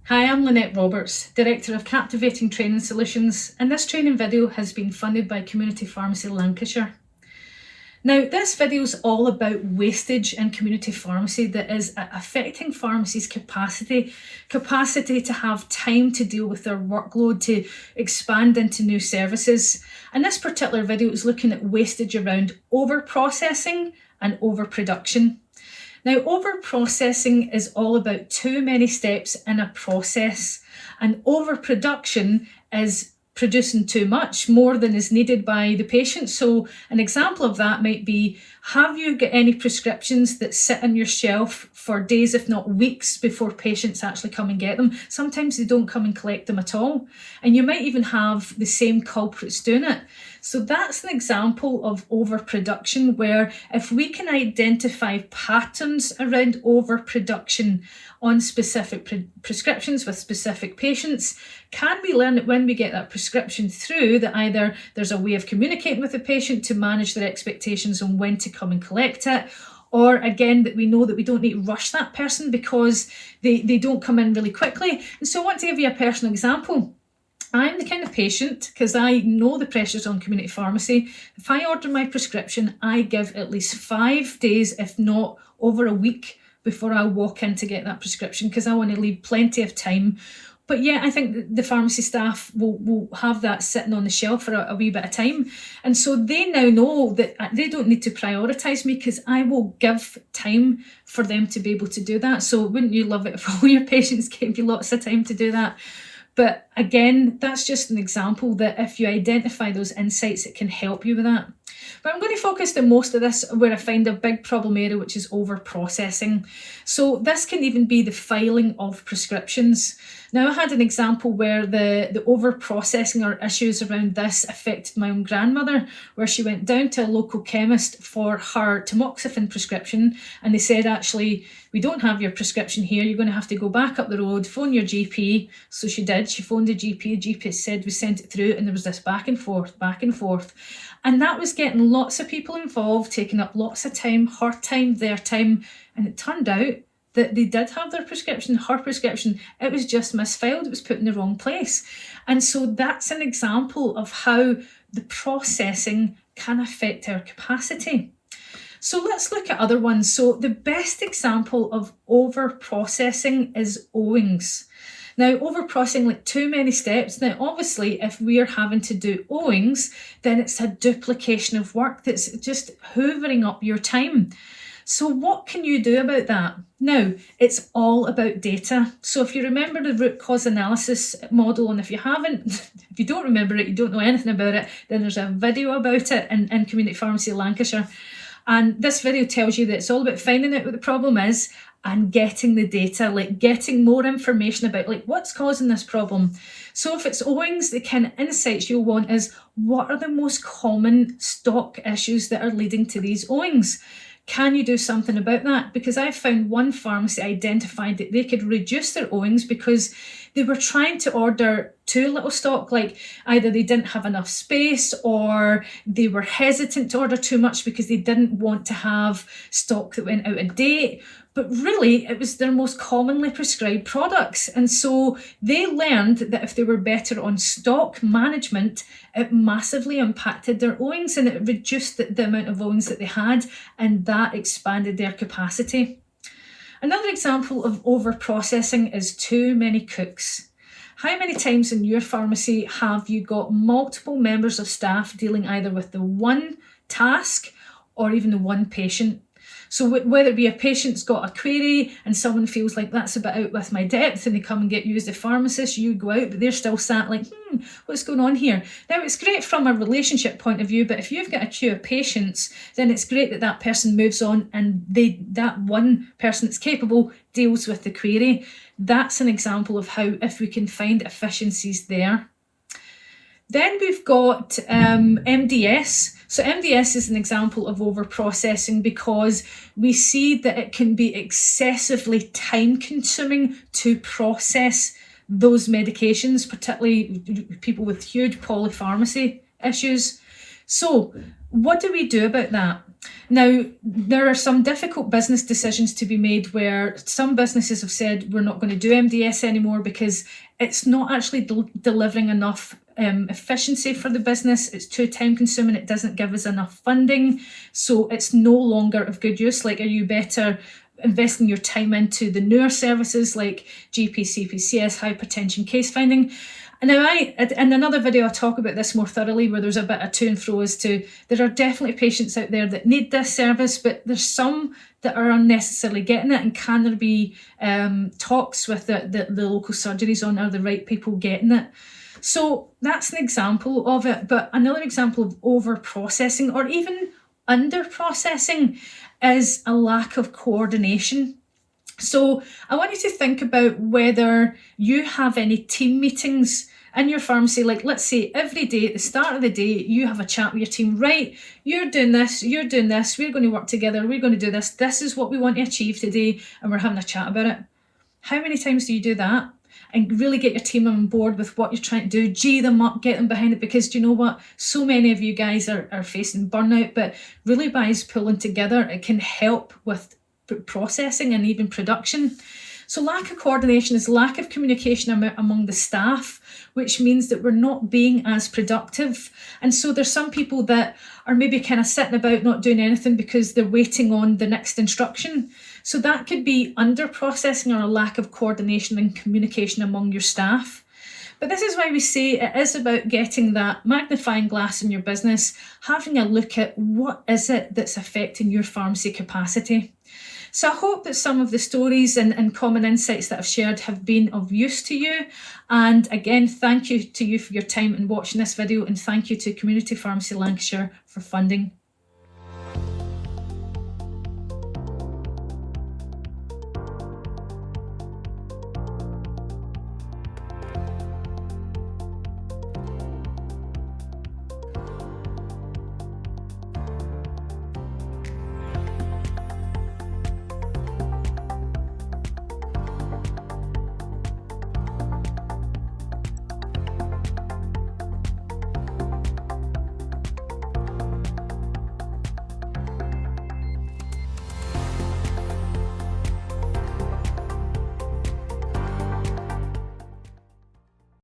Hi, I'm Lynette Roberts, Director of Captivating Training Solutions, and this training video has been funded by Community Pharmacy Lancashire. Now, this video is all about wastage in community pharmacy that is affecting pharmacies' capacity to have time to deal with their workload, to expand into new services. And this particular video is looking at wastage around over-processing and overproduction. Now, over-processing is all about too many steps in a process, and overproduction is producing too much, more than is needed by the patient. So an example of that might be, have you got any prescriptions that sit on your shelf for days, if not weeks, before patients actually come and get them? Sometimes they don't come and collect them at all. And you might even have the same culprits doing it. So that's an example of overproduction, where if we can identify patterns around overproduction on specific prescriptions with specific patients, can we learn that when we get that prescription through, that either there's a way of communicating with the patient to manage their expectations on when to come and collect it, or again, that we know that we don't need to rush that person because they don't come in really quickly. And so I want to give you a personal example. I'm the kind of patient, because I know the pressures on community pharmacy, if I order my prescription, I give at least 5 days, if not over a week, before I walk in to get that prescription, because I want to leave plenty of time. But yeah, I think the pharmacy staff will have that sitting on the shelf for a wee bit of time. And so they now know that they don't need to prioritise me, because I will give time for them to be able to do that. So wouldn't you love it if all your patients gave you lots of time to do that? But again, that's just an example that if you identify those insights, it can help you with that. But I'm going to focus on most of this where I find a big problem area, which is over-processing. So this can even be the filing of prescriptions. Now, I had an example where the over-processing or issues around this affected my own grandmother, where she went down to a local chemist for her tamoxifen prescription, and they said, actually, we don't have your prescription here, you're going to have to go back up the road, phone your GP. So she did, she phoned the GP, the GP said we sent it through, and there was this back and forth. And that was getting lots of people involved, taking up lots of time, her time, their time, and it turned out that they did have their prescription, her prescription, it was just misfiled, it was put in the wrong place. And so that's an example of how the processing can affect our capacity. So let's look at other ones. So the best example of over-processing is owings. Now, over-processing, like too many steps. Now, obviously, if we're having to do owings, then it's a duplication of work that's just hoovering up your time. So what can you do about that? Now, it's all about data. So if you remember the root cause analysis model, and if you haven't, if you don't remember it, you don't know anything about it, then there's a video about it in Community Pharmacy Lancashire. And this video tells you that it's all about finding out what the problem is and getting the data, like getting more information about like what's causing this problem. So if it's owings, the kind of insights you'll want is, what are the most common stock issues that are leading to these owings? Can you do something about that? Because I found one pharmacy identified that they could reduce their owings because they were trying to order too little stock, like either they didn't have enough space or they were hesitant to order too much because they didn't want to have stock that went out of date. But really, it was their most commonly prescribed products. And so they learned that if they were better on stock management, it massively impacted their owings, and it reduced the amount of owings that they had, and that expanded their capacity. Another example of over-processing is too many cooks. How many times in your pharmacy have you got multiple members of staff dealing either with the one task or even the one patient? So whether it be a patient's got a query and someone feels like that's a bit out with my depth and they come and get you as the pharmacist, you go out, but they're still sat like, what's going on here? Now, it's great from a relationship point of view, but if you've got a queue of patients, then it's great that that person moves on and that one person that's capable deals with the query. That's an example of how, if we can find efficiencies there. Then we've got MDS. So MDS is an example of over-processing because we see that it can be excessively time-consuming to process those medications, particularly people with huge polypharmacy issues. So what do we do about that? Now, there are some difficult business decisions to be made where some businesses have said we're not going to do MDS anymore because it's not actually delivering enough efficiency for the business. It's too time consuming. It doesn't give us enough funding. So it's no longer of good use. Like, are you better investing your time into the newer services like GP, CP, CS, hypertension, case finding? And now in another video, I talk about this more thoroughly, where there's a bit of to and fro as to there are definitely patients out there that need this service, but there's some that are unnecessarily getting it. And can there be talks with the local surgeries on, are the right people getting it? So that's an example of it. But another example of over processing or even under processing is a lack of coordination. So I want you to think about whether you have any team meetings in your pharmacy. Like, let's say every day at the start of the day, you have a chat with your team. Right, you're doing this, we're going to work together, we're going to do this. This is what we want to achieve today, and we're having a chat about it. How many times do you do that? And really get your team on board with what you're trying to do, G them up, get them behind it, because do you know what? So many of you guys are facing burnout, but really by us pulling together, it can help with processing and even production. So lack of coordination is lack of communication among the staff, which means that we're not being as productive. And so there's some people that are maybe kind of sitting about not doing anything because they're waiting on the next instruction. So that could be under processing or a lack of coordination and communication among your staff. But this is why we say it is about getting that magnifying glass in your business, having a look at what is it that's affecting your pharmacy capacity. So I hope that some of the stories and common insights that I've shared have been of use to you. And again, thank you to you for your time in watching this video, and thank you to Community Pharmacy Lancashire for funding.